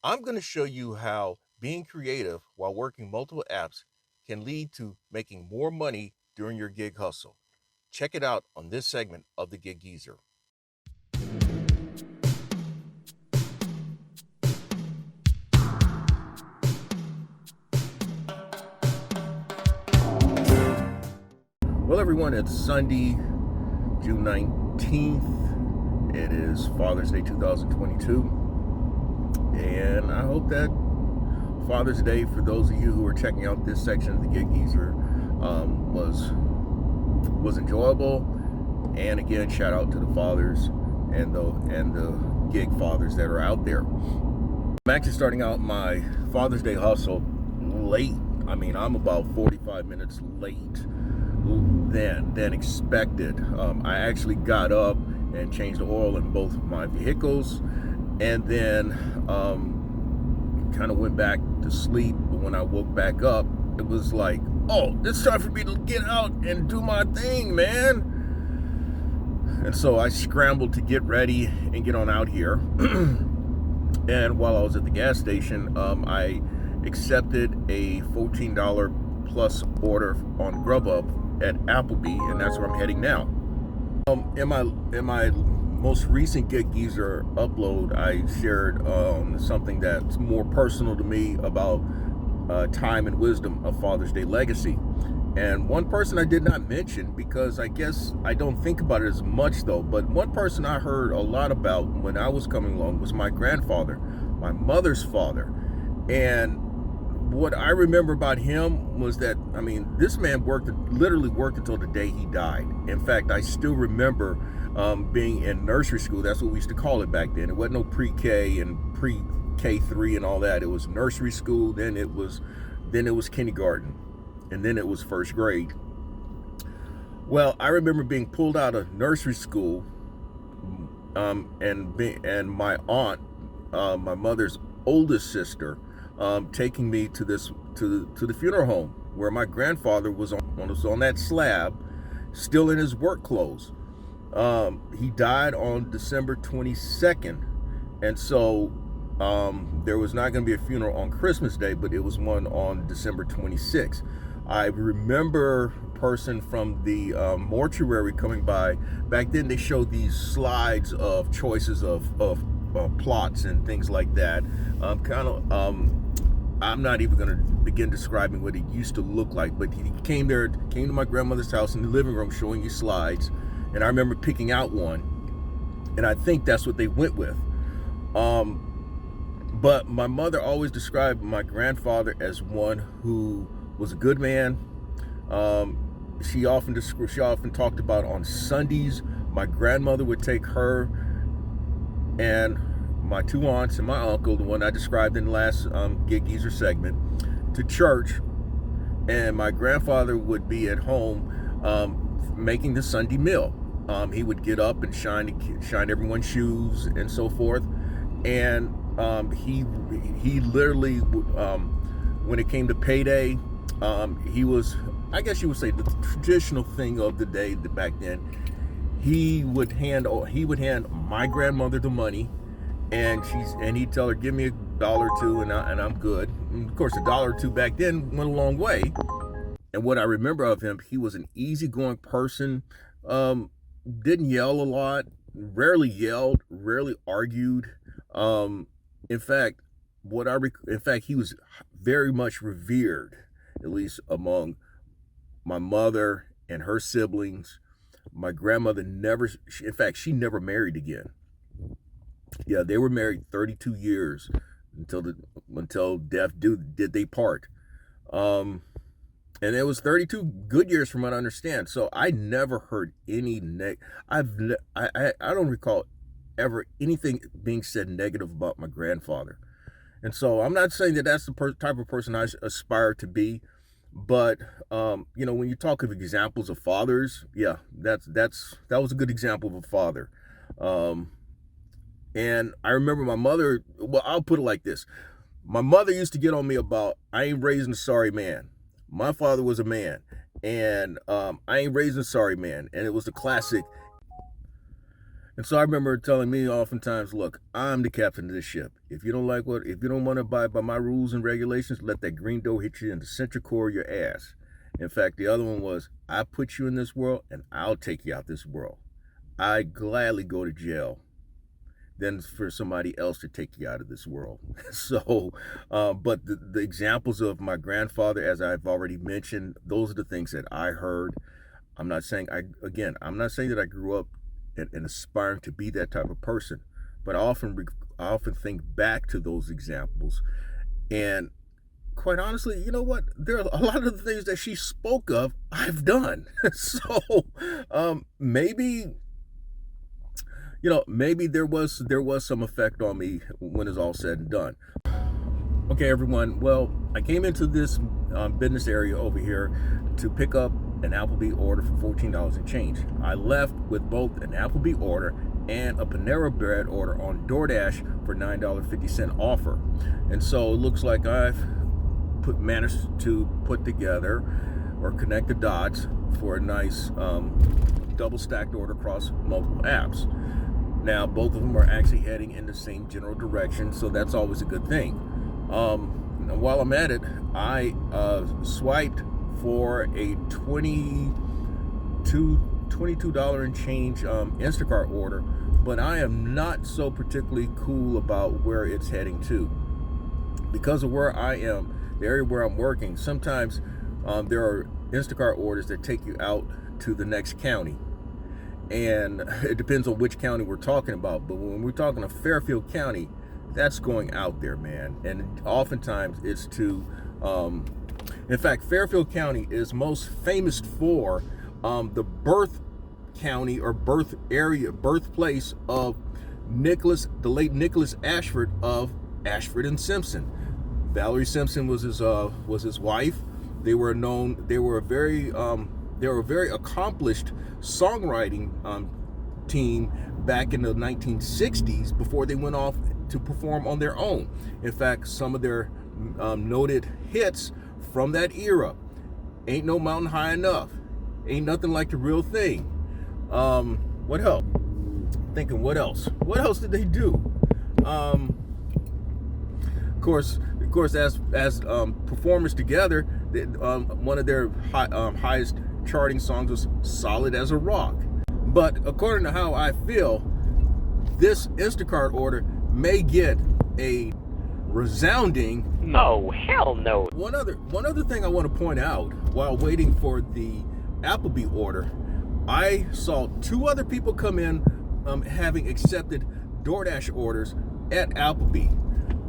I'm going to show you how being creative while working multiple apps can lead to making more money during your gig hustle. Check it out on this segment of the Gig Geezer. Well, everyone, it's Sunday, June 19th. It is Father's Day 2022. And I hope that Father's Day, for those of you who are checking out this section of the Gig Geezer, was enjoyable. And again, shout out to the fathers and the gig fathers that are out there. I'm actually starting out my Father's Day hustle late. I mean, I'm about 45 minutes late than expected. I actually got up and changed the oil in both of my vehicles, and then kind of went back to sleep. But when I woke back up, it was like, oh, it's time for me to get out and do my thing, man. And so I scrambled to get ready and get on out here. And while I was at the gas station, I accepted a $14 plus order on Grubhub at Applebee, and that's where I'm heading now. In my most recent Gig Geezer upload, I shared something that's more personal to me about time and wisdom of Father's Day legacy. And one person I did not mention, because I guess I don't think about it as much though, but one person I heard a lot about when I was coming along was my grandfather, my mother's father. And what I remember about him was that, I mean, this man literally worked until the day he died. In fact, I still remember being in nursery school. That's what we used to call it back then. It wasn't no pre-K and pre-K3 and all that. It was nursery school, then it was kindergarten, and then it was first grade. Well, I remember being pulled out of nursery school, and my aunt, my mother's oldest sister, taking me to the funeral home where my grandfather was on that slab, still in his work clothes. He died on December 22nd, and so there was not going to be a funeral on Christmas Day, but it was one on December 26th. I remember a person from the mortuary coming by. Back then they showed these slides of choices of plots and things like that. I'm not even going to begin describing what it used to look like, but he came to my grandmother's house in the living room showing you slides, and I remember picking out one, and I think that's what they went with. But my mother always described my grandfather as one who was a good man. She often talked about on Sundays, my grandmother would take her and my two aunts and my uncle, the one I described in the last Gig Geezer segment, to church, and my grandfather would be at home making the Sunday meal. He would get up and shine everyone's shoes and so forth, and he literally, when it came to payday, he was, I guess you would say, the traditional thing of the day back then. He would hand my grandmother the money, and he'd tell her, give me $1 or $2 and I'm good. And of course, $1 or $2 back then went a long way. And what I remember of him, he was an easygoing person, didn't yell a lot, rarely yelled, rarely argued. In fact, he was very much revered, at least among my mother and her siblings. My grandmother she never married again. Yeah, they were married 32 years until death did they part. And it was 32 good years from what I understand. So I never heard any I don't recall ever anything being said negative about my grandfather. And so I'm not saying that that's the type of person I aspire to be, but when you talk of examples of fathers, yeah, that was a good example of a father. And I remember my mother, well, I'll put it like this. My mother used to get on me about, I ain't raising a sorry man. My father was a man, and I ain't raising a sorry man. And it was the classic, And so I remember telling me oftentimes, look, I'm the captain of this ship. If you don't want to abide by my rules and regulations, let that green door hit you in the central core of your ass. In fact, the other one was, I put you in this world and I'll take you out this world. I gladly go to jail than for somebody else to take you out of this world. So, but the examples of my grandfather, as I've already mentioned, those are the things that I heard. I'm not saying that I grew up and aspiring to be that type of person, but I often think back to those examples, and quite honestly, you know what? There are a lot of the things that she spoke of I've done. So maybe there was some effect on me when it's all said and done. Okay, everyone. Well, I came into this business area over here to pick up an Applebee order for $14 and change. I left with both an Applebee order and a Panera Bread order on DoorDash for $9.50 offer. And so it looks like I've managed to put together or connect the dots for a nice double stacked order across multiple apps. Now, both of them are actually heading in the same general direction, so that's always a good thing. While I'm at it, I swiped for a $22 and change Instacart order, but I am not so particularly cool about where it's heading to. Because of where I am, the area where I'm working, sometimes there are Instacart orders that take you out to the next county. And it depends on which county we're talking about. But when we're talking of Fairfield County, that's going out there, man. And oftentimes it's to, in fact, Fairfield County is most famous for the birth county or birthplace of the late Nicholas Ashford of Ashford and Simpson. Valerie Simpson was his wife. They were a very accomplished songwriting team back in the 1960s before they went off to perform on their own. In fact, some of their noted hits from that era: Ain't No Mountain High Enough, Ain't Nothing Like the Real Thing. What else? Thinking, what else? What else did they do? Of course, as performers together, one of their highest charting songs was "Solid as a Rock." But according to how I feel, this Instacart order may get a resounding "Oh, hell no." One other thing I want to point out while waiting for the Applebee order, I saw two other people come in having accepted DoorDash orders at Applebee.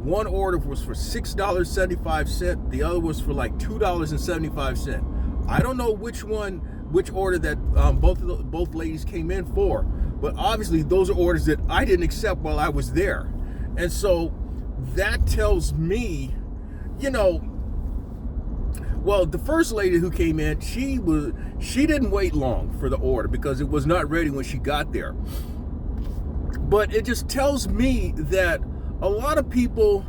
One order was for $6.75. The other was for like $2.75. I don't know which order that both ladies came in for, but obviously those are orders that I didn't accept while I was there. And so that tells me, well, the first lady who came in, she didn't wait long for the order because it was not ready when she got there. But it just tells me that a lot of people,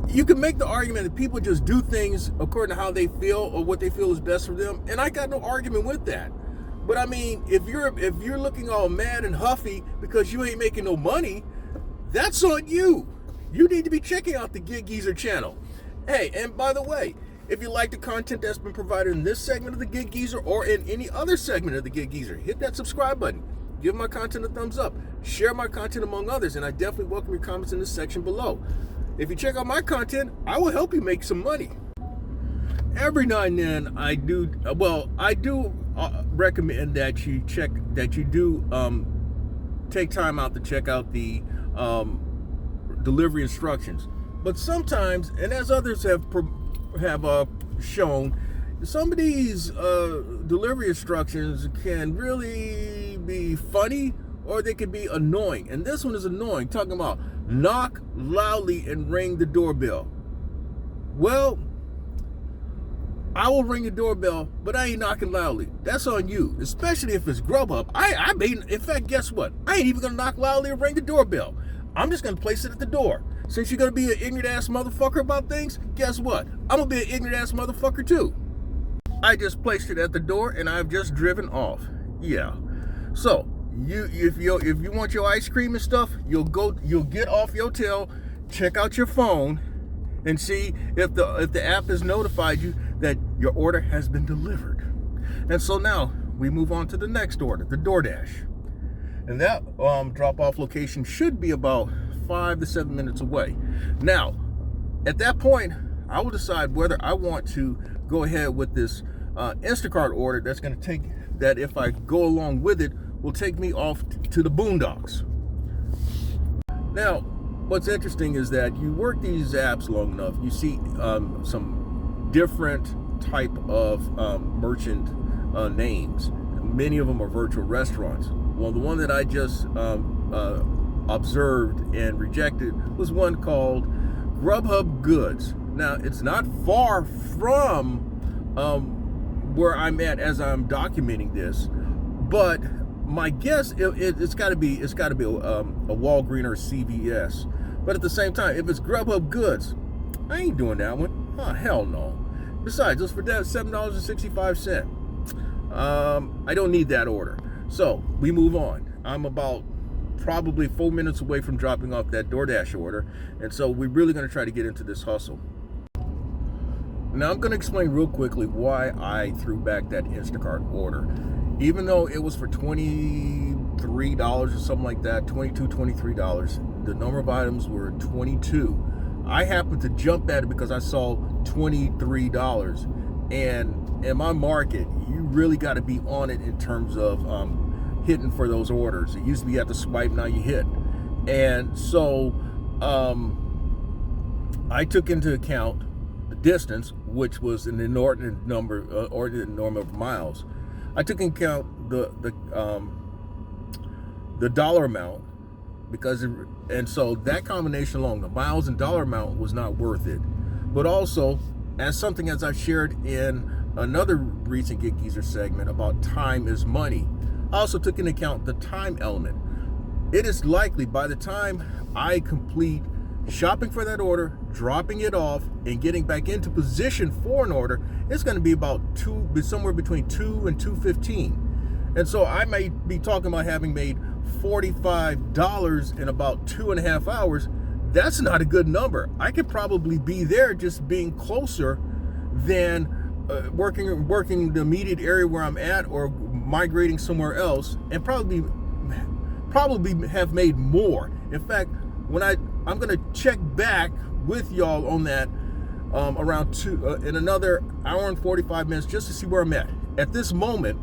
you can make the argument that people just do things according to how they feel or what they feel is best for them, and I got no argument with that. But I mean, if you're looking all mad and huffy because you ain't making no money, that's on you. You need to be checking out the Gig Geezer channel. Hey, and by the way, if you like the content that's been provided in this segment of the Gig Geezer or in any other segment of the Gig Geezer, hit that subscribe button. Give my content a thumbs up. Share my content among others, and I definitely welcome your comments in the section below. If you check out my content, I will help you make some money. Every now and then, I do recommend that you take time out to check out the delivery instructions. But sometimes, and as others have shown, some of these delivery instructions can really be funny or they can be annoying. And this one is annoying, talking about knock loudly and ring the doorbell. Well, I will ring the doorbell, but I ain't knocking loudly. That's on you, especially if it's Grubhub. In fact, guess what? I ain't even gonna knock loudly and ring the doorbell. I'm just gonna place it at the door. Since you're gonna be an ignorant ass motherfucker about things, guess what? I'm gonna be an ignorant ass motherfucker too. I just placed it at the door and I've just driven off. Yeah. So if you want your ice cream and stuff, you'll get off your tail, check out your phone, and see if the app has notified you that your order has been delivered. And so now we move on to the next order, the DoorDash. And that drop-off location should be about 5 to 7 minutes away. Now, at that point, I will decide whether I want to go ahead with this Instacart order that's going to take, that if I go along with it, will take me off to the boondocks. Now, what's interesting is that you work these apps long enough, you see some different type of merchant names. Many of them are virtual restaurants. Well, the one that I just observed and rejected was one called Grubhub Goods. Now, it's not far from where I'm at as I'm documenting this, but my guess it's got to be a Walgreens or CVS. But at the same time, if it's Grubhub Goods, I ain't doing that one. Oh, hell no. Besides, just for that $7.65. I don't need that order. So we move on. I'm about probably 4 minutes away from dropping off that DoorDash order, and so we're really going to try to get into this hustle. Now I'm going to explain real quickly why I threw back that Instacart order. Even though it was for $23 or something like that, $22, $23, the number of items were 22. I happened to jump at it because I saw $23. And in my market, you really got to be on it in terms of hitting for those orders. It used to be you have to swipe, now you hit. And so I took into account the distance, which was an inordinate number of miles. I took into account the dollar amount, and so that combination alone, the miles and dollar amount, was not worth it. But also, as I shared in another recent Get Geezer segment about time is money, I also took into account the time element. It is likely by the time I complete shopping for that order, dropping it off, and getting back into position for an order, it's going to be somewhere between 2 and 2:15. And so I may be talking about having made $45 in about 2.5 hours. That's not a good number. I could probably be there just being closer than working the immediate area where I'm at, or migrating somewhere else, and probably have made more. In fact, when I'm going to check back with y'all on that around in another hour and 45 minutes, just to see where I'm at. At this moment,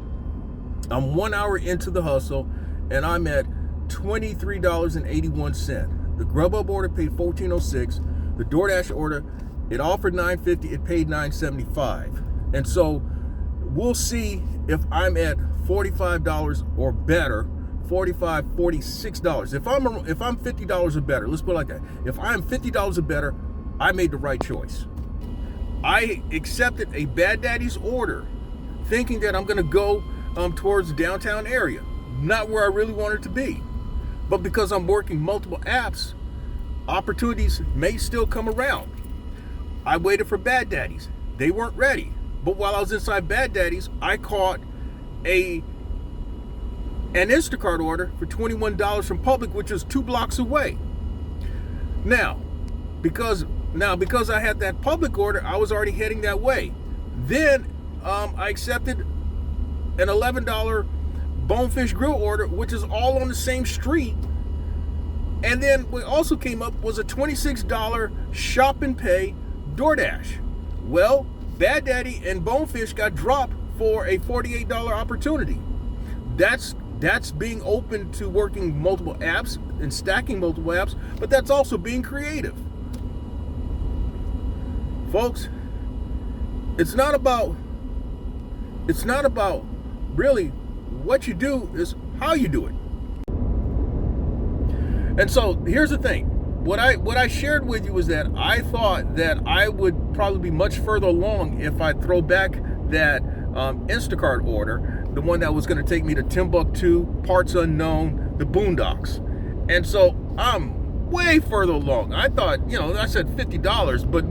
I'm 1 hour into the hustle, and I'm at $23.81. The Grubhub order paid $14.06. The DoorDash order, it offered $9.50. It paid $9.75. And so we'll see if I'm at $45 or better. $45, $46. If I'm $50 or better, let's put it like that. If I'm $50 or better, I made the right choice. I accepted a Bad Daddy's order, thinking that I'm going to go towards the downtown area, not where I really wanted to be. But because I'm working multiple apps, opportunities may still come around. I waited for Bad Daddy's. They weren't ready. But while I was inside Bad Daddy's, I caught an Instacart order for $21 from Public, which is 2 blocks away. Now, because I had that Public order, I was already heading that way. Then I accepted an $11 Bonefish Grill order, which is all on the same street. And then what also came up was a $26 Shop and Pay DoorDash. Well, Bad Daddy and Bonefish got dropped for a $48 opportunity. That's being open to working multiple apps and stacking multiple apps, but that's also being creative. Folks, it's not about really what you do, is how you do it. And so here's the thing. What I shared with you was that I thought that I would probably be much further along if I throw back that Instacart order, the one that was going to take me to Timbuktu, parts unknown, the boondocks. And so I'm way further along. I thought, I said $50, but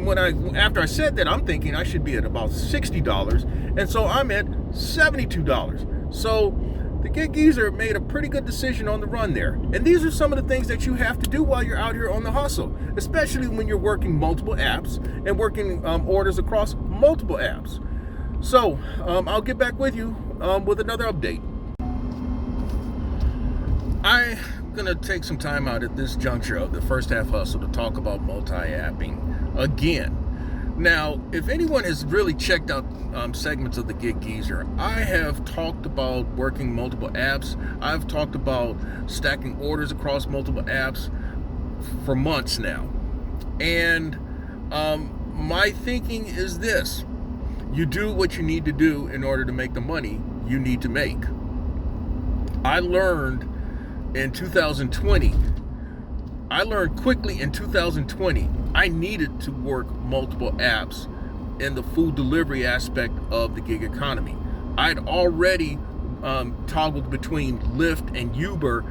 after I said that, I'm thinking I should be at about $60. And so I'm at $72. So the gig geezer made a pretty good decision on the run there. And these are some of the things that you have to do while you're out here on the hustle, especially when you're working multiple apps and working orders across multiple apps. So I'll get back with you with another update. I'm gonna take some time out at this juncture of the first half hustle to talk about multi-apping again. Now, if anyone has really checked out segments of the Gig Geezer, I have talked about working multiple apps. I've talked about stacking orders across multiple apps for months now. And my thinking is this: you do what you need to do in order to make the money you need to make. I learned quickly in 2020, I needed to work multiple apps in the food delivery aspect of the gig economy. I'd already toggled between Lyft and Uber,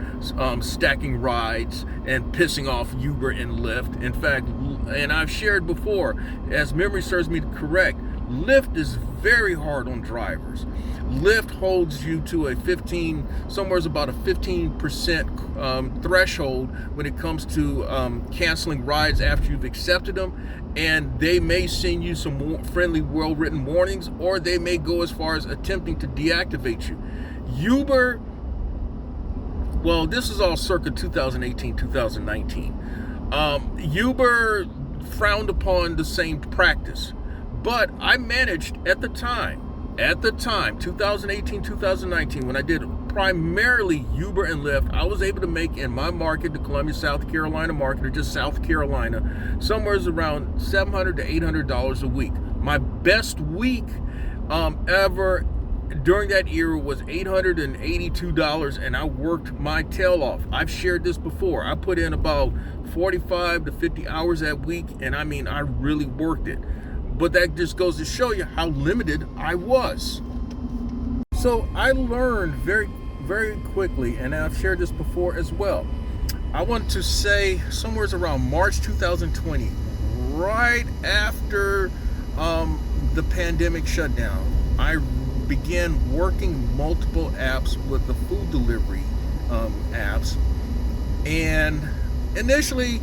stacking rides and pissing off Uber and Lyft. In fact, and I've shared before, as memory serves me correct, Lyft is very hard on drivers. Lyft holds you to somewhere about a 15% threshold when it comes to canceling rides after you've accepted them, and they may send you some more friendly, well-written warnings, or they may go as far as attempting to deactivate you. Uber, well, this is all circa 2018, 2019. Uber frowned upon the same practice, but I managed at the time, 2018, 2019, when I did primarily Uber and Lyft, I was able to make in my market, the Columbia, South Carolina market, or just South Carolina, somewhere around $700 to $800 a week. My best week ever during that era was $882, and I worked my tail off. I've shared this before. I put in about 45 to 50 hours that week, and I mean, I really worked it. But that just goes to show you how limited I was. So I learned very, very quickly, and I've shared this before as well. I want to say somewhere around March 2020, right after the pandemic shutdown, I began working multiple apps with the food delivery apps. And initially,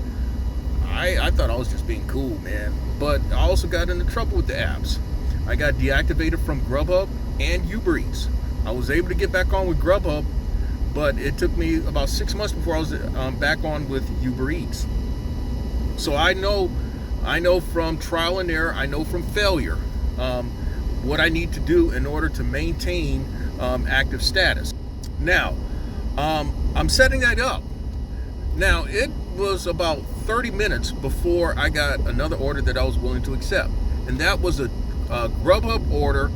I thought I was just being cool, man. But I also got into trouble with the apps. I got deactivated from Grubhub and Uber Eats. I was able to get back on with Grubhub, but it took me about 6 months before I was back on with Uber Eats. So I know from trial and error, I know from failure, what I need to do in order to maintain active status. Now, I'm setting that up. Now, it was about 30 minutes before I got another order that I was willing to accept, and that was a Grubhub order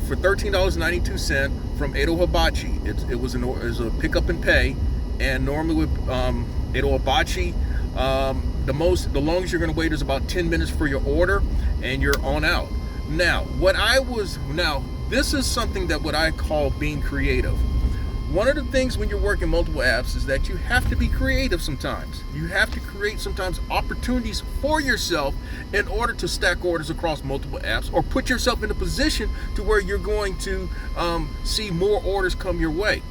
for $13.92 from Edo Hibachi. It was a pickup and pay, and normally with Edo Hibachi, the longest you're going to wait is about 10 minutes for your order, and you're on out. Now, this is something that what I call being creative. One of the things when you're working multiple apps is that you have to be creative sometimes. You have to create sometimes opportunities for yourself in order to stack orders across multiple apps, or put yourself in a position to where you're going to see more orders come your way.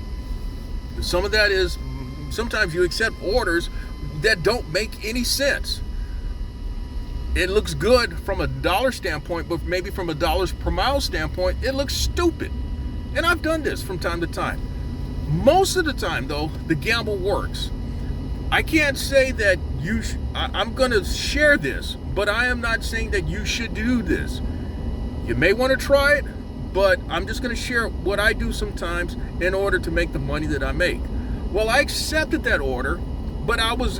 Some of that is sometimes you accept orders that don't make any sense. It looks good from a dollar standpoint, but maybe from a dollars per mile standpoint, it looks stupid. And I've done this from time to time. Most of the time, though, the gamble works. I can't say that I'm going to share this, but I am not saying that you should do this. You may want to try it, but I'm just going to share what I do sometimes in order to make the money that I make. Well, I accepted that order, but I was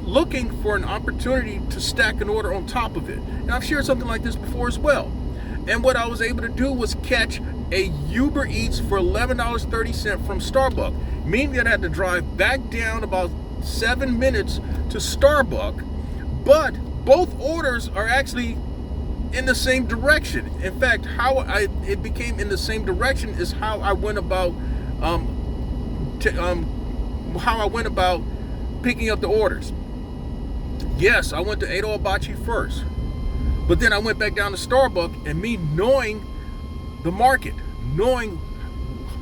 looking for an opportunity to stack an order on top of it. And I've shared something like this before as well. And what I was able to do was catch a Uber Eats for $11.30 from Starbucks, meaning that I had to drive back down about 7 minutes to Starbucks, but both orders are actually in the same direction. In fact, how it became in the same direction is how I went about picking up the orders. Yes, I went to Edo Hibachi first, but then I went back down to Starbucks, and me knowing the market, knowing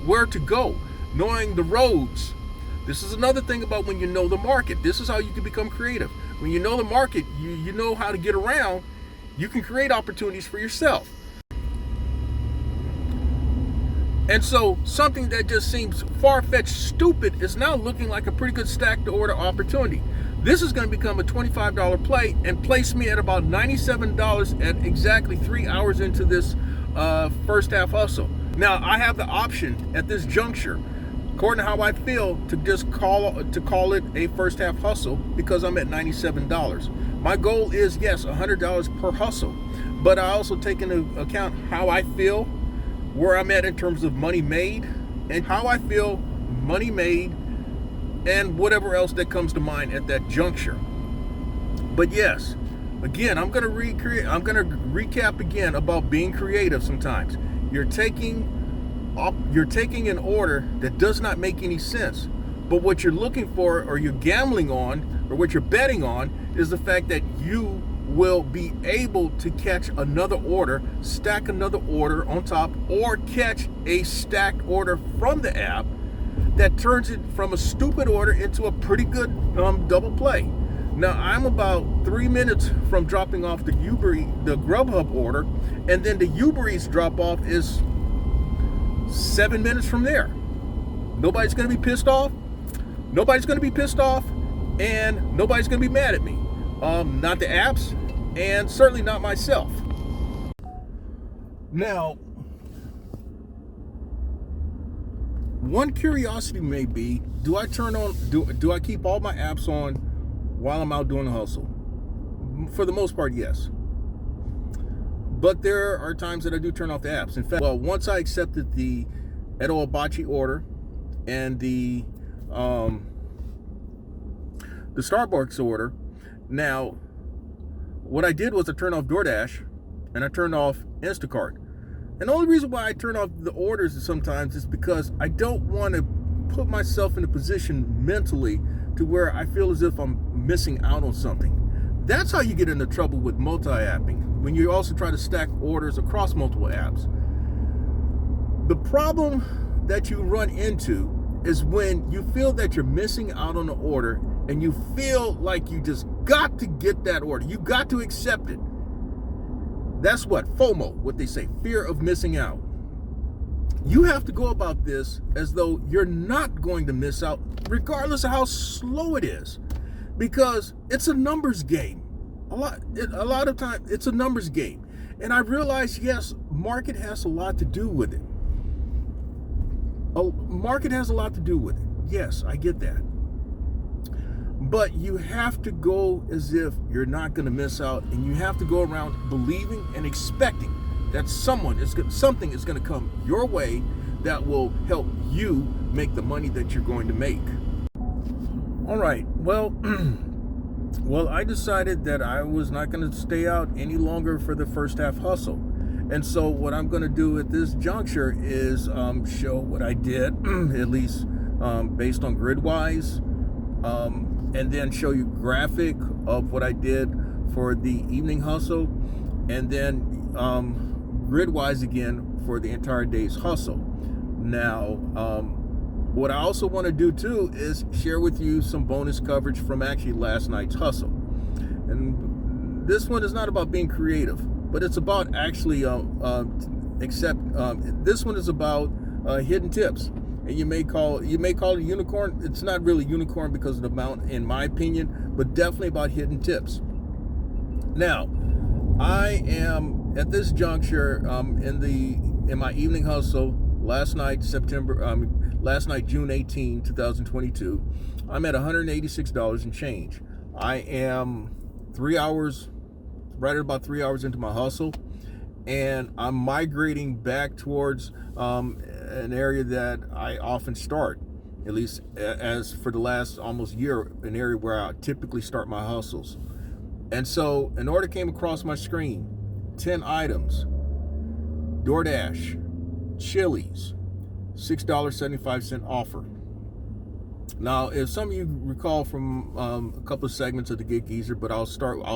where to go, knowing the roads. This is another thing about when you know the market. This is how you can become creative. When you know the market, you know how to get around, you can create opportunities for yourself. And so something that just seems far-fetched stupid is now looking like a pretty good stack to order opportunity. This is going to become a $25 play and place me at about $97 at exactly 3 hours into this first half hustle. Now, I have the option at this juncture, according to how I feel, to just call it a first half hustle because I'm at $97. My goal is, yes, $100 per hustle, but I also take into account how I feel, where I'm at in terms of money made, and how I feel money made, and whatever else that comes to mind at that juncture. But yes, again, I'm going to recap again about being creative. Sometimes you're taking an order that does not make any sense, but what you're looking for, or you're gambling on, or what you're betting on, is the fact that you will be able to catch another order, stack another order on top, or catch a stacked order from the app that turns it from a stupid order into a pretty good double play. Now, I'm about 3 minutes from dropping off the Grubhub order, and then the Uber Eats drop off is 7 minutes from there. Nobody's going to be pissed off. Nobody's going to be pissed off, and nobody's going to be mad at me. Not the apps, and certainly not myself. Now, one curiosity may be, do I keep all my apps on while I'm out doing the hustle? For the most part, yes. But there are times that I do turn off the apps. In fact, once I accepted the Edo Abachi order and the Starbucks order, now what I did was I turned off DoorDash and I turned off Instacart. And the only reason why I turn off the orders sometimes is because I don't want to put myself in a position mentally to where I feel as if I'm missing out on something. That's how you get into trouble with multi-apping, when you also try to stack orders across multiple apps. The problem that you run into is when you feel that you're missing out on the order and you feel like you just got to get that order. You got to accept it. That's what FOMO, what they say, fear of missing out. You have to go about this as though you're not going to miss out, regardless of how slow it is, because it's a numbers game. A lot of time, it's a numbers game. And I realize, yes, market has a lot to do with it. Market has a lot to do with it. Yes, I get that. But you have to go as if you're not going to miss out, and you have to go around believing and expecting that something is going to come your way that will help you make the money that you're going to make. All right. Well, I decided that I was not going to stay out any longer for the first half hustle. And so what I'm going to do at this juncture is show what I did, at least based on Gridwise, and then show you graphic of what I did for the evening hustle, and then Gridwise again for the entire day's hustle. Now, what I also want to do too is share with you some bonus coverage from actually last night's hustle. And this one is not about being creative, but it's about actually this one is about hidden tips. And you may call it a unicorn. It's not really unicorn because of the amount, in my opinion, but definitely about hidden tips. Now, I am at this juncture in my evening hustle last night, June 18, 2022. I'm at $186 and change. I am right at about 3 hours into my hustle, and I'm migrating back towards an area that I often start, at least as for the last almost year, an area where I typically start my hustles. And so an order came across my screen, 10 items, DoorDash, Chili's, $6.75 offer. Now, if some of you recall from a couple of segments of the Gig Geezer, but I'll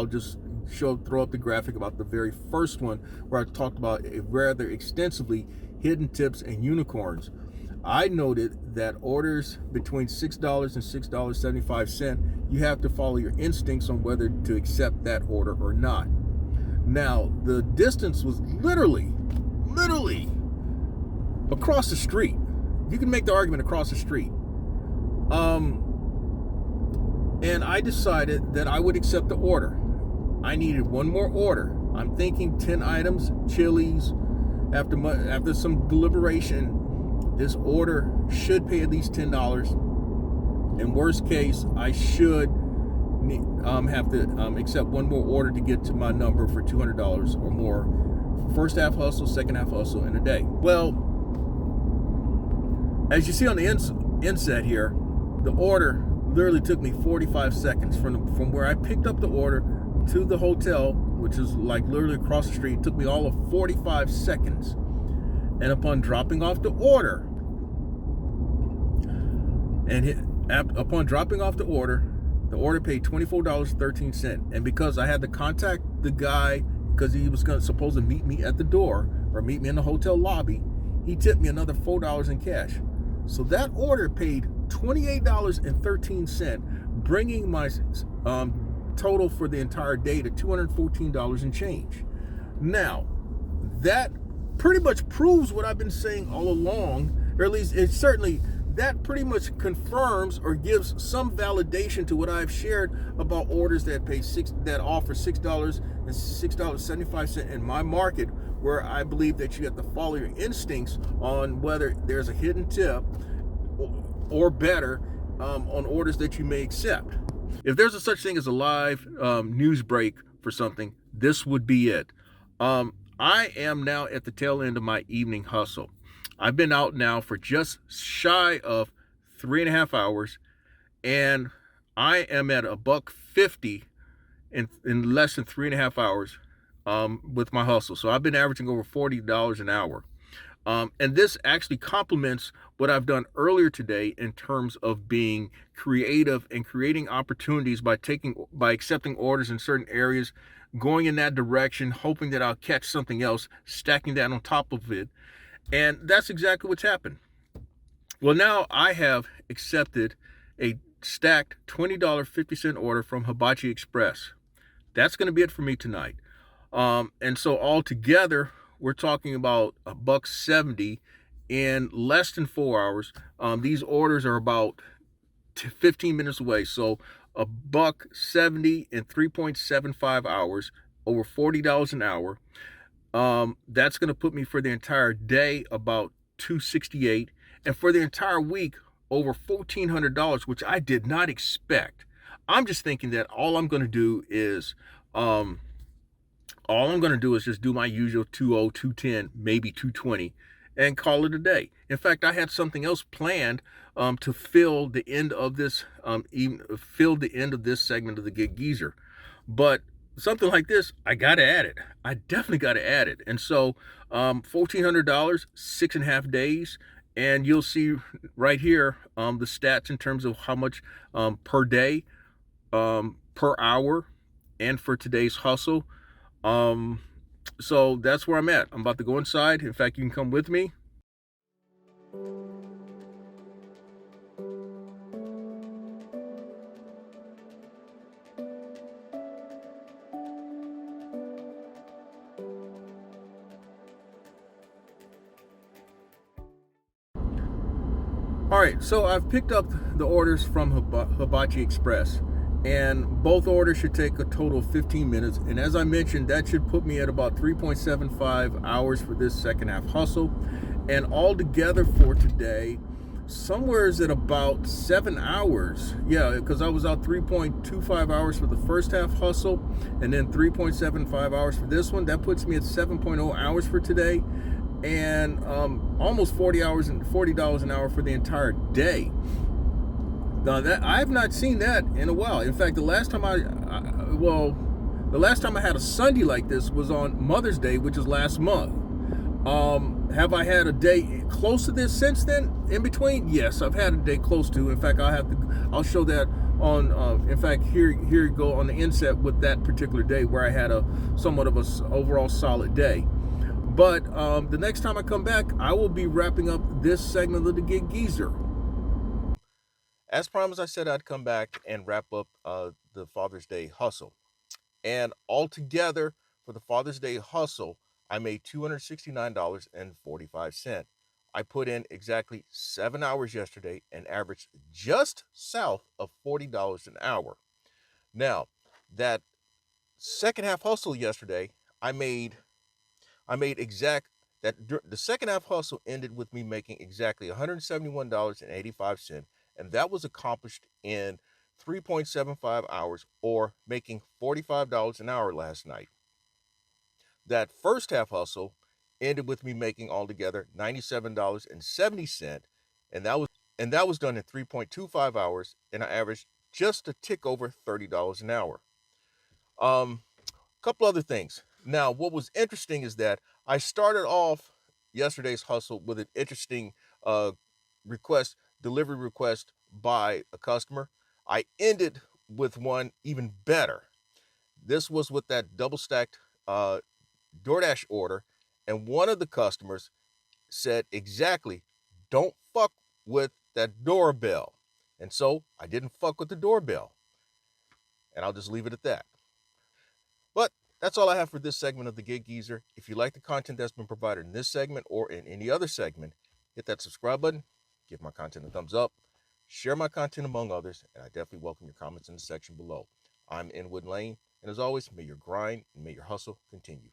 just throw up the graphic about the very first one where I talked about rather extensively hidden tips and unicorns. I noted that orders between $6 and $6.75, you have to follow your instincts on whether to accept that order or not. Now, the distance was literally across the street. You can make the argument across the street. And I decided that I would accept the order. I needed one more order. I'm thinking 10 items, Chili's. After some deliberation, this order should pay at least $10. In worst case, I should have to accept one more order to get to my number for $200 or more. First half hustle, second half hustle in a day. Well, as you see on the inset here, the order literally took me 45 seconds from where I picked up the order to the hotel, which is like literally across the street. It took me all of 45 seconds. And upon dropping off the order, upon dropping off the order paid $24.13. And because I had to contact the guy, because he was supposed to meet me at the door or meet me in the hotel lobby, he tipped me another $4 in cash. So that order paid $28.13, bringing my total for the entire day to $214 and change. Now, that pretty much proves what I've been saying all along, or at least that pretty much confirms or gives some validation to what I've shared about orders that offer $6 and $6.75 in my market, where I believe that you have to follow your instincts on whether there's a hidden tip or better on orders that you may accept. If there's a such thing as a live news break for something, this would be it. I am now at the tail end of my evening hustle. I've been out now for just shy of 3.5 hours, and I am at $1.50 in less than 3.5 hours with my hustle. So I've been averaging over $40 an hour. And this actually complements what I've done earlier today in terms of being creative and creating opportunities by accepting orders in certain areas, going in that direction, hoping that I'll catch something else, stacking that on top of it. And that's exactly what's happened. Well, now I have accepted a stacked $20.50 order from Hibachi Express. That's going to be it for me tonight. And so altogether, we're talking about $1.70 in less than 4 hours. These orders are about 15 minutes away. So $1.70 in 3.75 hours, over $40 an hour. That's going to put me for the entire day about $268, and for the entire week over $1,400, which I did not expect. I'm just thinking that all I'm going to do is just do my usual 2.0, 2.10, maybe 2.20, and call it a day. In fact, I had something else planned to fill the end of this segment of the Gig Geezer, but something like this, I got to add it. I definitely got to add it. And so $1,400, 6.5 days. And you'll see right here the stats in terms of how much per day, per hour, and for today's hustle. So that's where I'm at. I'm about to go inside. In fact, you can come with me. All right, so I've picked up the orders from Hibachi Express, and both orders should take a total of 15 minutes. And as I mentioned, that should put me at about 3.75 hours for this second half hustle. And altogether for today, somewhere is at about 7 hours. Yeah, because I was out 3.25 hours for the first half hustle, and then 3.75 hours for this one. That puts me at 7.0 hours for today, and almost $40 an hour for the entire day. Now that I have not seen that in a while. In fact, the last time I had a Sunday like this was on Mother's Day, which is last month. Have I had a day close to this since then? In between, yes, I've had a day close to. In fact, I'll show that on. In fact, here you go on the inset with that particular day where I had somewhat of a overall solid day. But the next time I come back, I will be wrapping up this segment of the Gig Geezer. As promised, I said I'd come back and wrap up the Father's Day hustle. And altogether, for the Father's Day hustle, I made $269.45. I put in exactly 7 hours yesterday and averaged just south of $40 an hour. Now, that second half hustle yesterday, I made exact that the second half hustle ended with me making exactly $171.85, and that was accomplished in 3.75 hours, or making $45 an hour last night. That first half hustle ended with me making altogether $97.70, and that was done in 3.25 hours, and I averaged just a tick over $30 an hour. Couple other things. Now, what was interesting is that I started off yesterday's hustle with an interesting uh, delivery request by a customer. I ended with one even better. This was with that double stacked DoorDash order, and one of the customers said exactly, "Don't fuck with that doorbell." And so I didn't fuck with the doorbell, and I'll just leave it at that. But that's all I have for this segment of the Gig Geezer. If you like the content that's been provided in this segment or in any other segment, hit that subscribe button, give my content a thumbs up, share my content among others, and I definitely welcome your comments in the section below. I'm Inwood Lane, and as always, may your grind and may your hustle continue.